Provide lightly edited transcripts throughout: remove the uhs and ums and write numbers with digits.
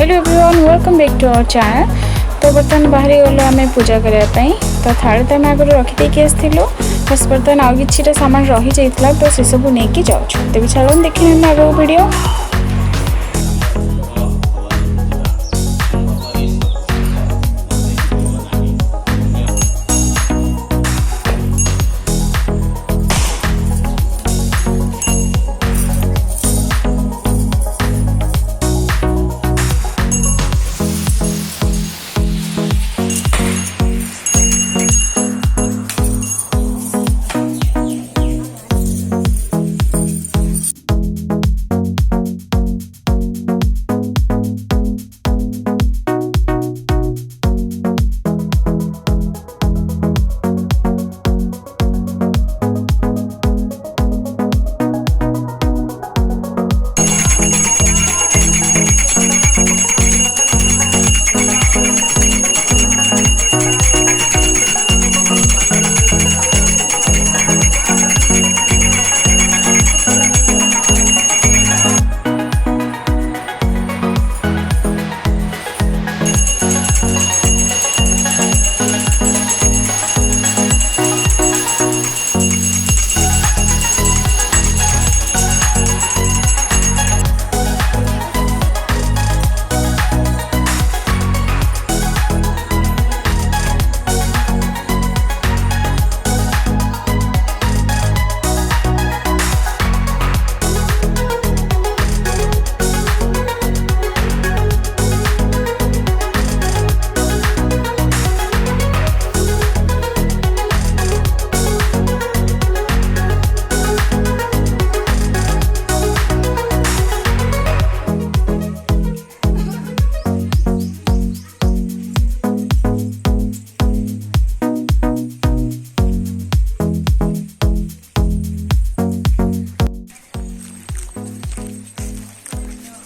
Hello everyone welcome back to our channel. तो बर्तमान बाहर गलु आम पूजा करने तो थाली तो आम आगे रखिदेक आसलु बस बर्तमान आउ कि सामान रही जाता तो से सब नहीं जाऊँ तेज छाड़ देखने आग वीडियो।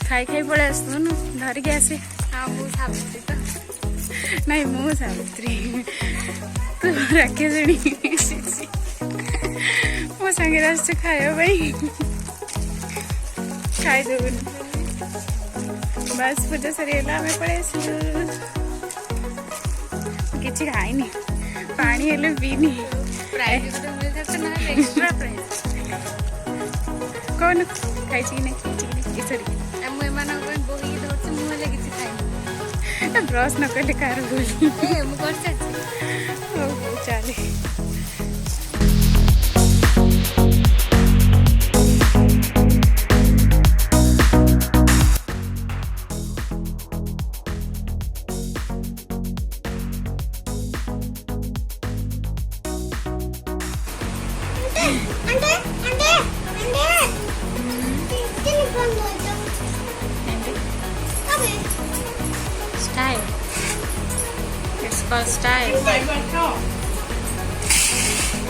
खाई खाई पड़े आसु धरिकी आसे सावित्री तो नहीं मु सावित्री तू राक्षसणी मो संगे आस खाया खाई देवन बस पूजा सरीगला आम पड़े कि खाई पानी हेल्ले पीनी एक्स्ट्रा प्राइस कौन खाई सरी ब्रश न कले कार चले Style. It's called style.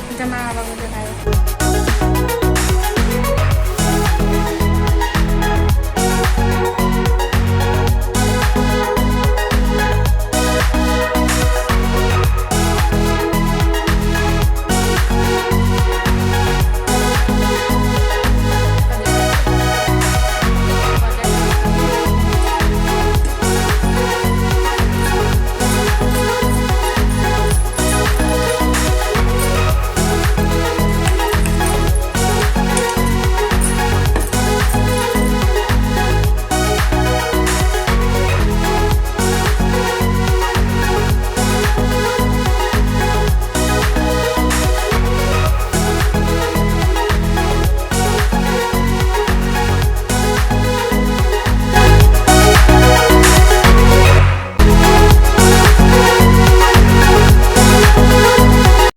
Ito mga bagong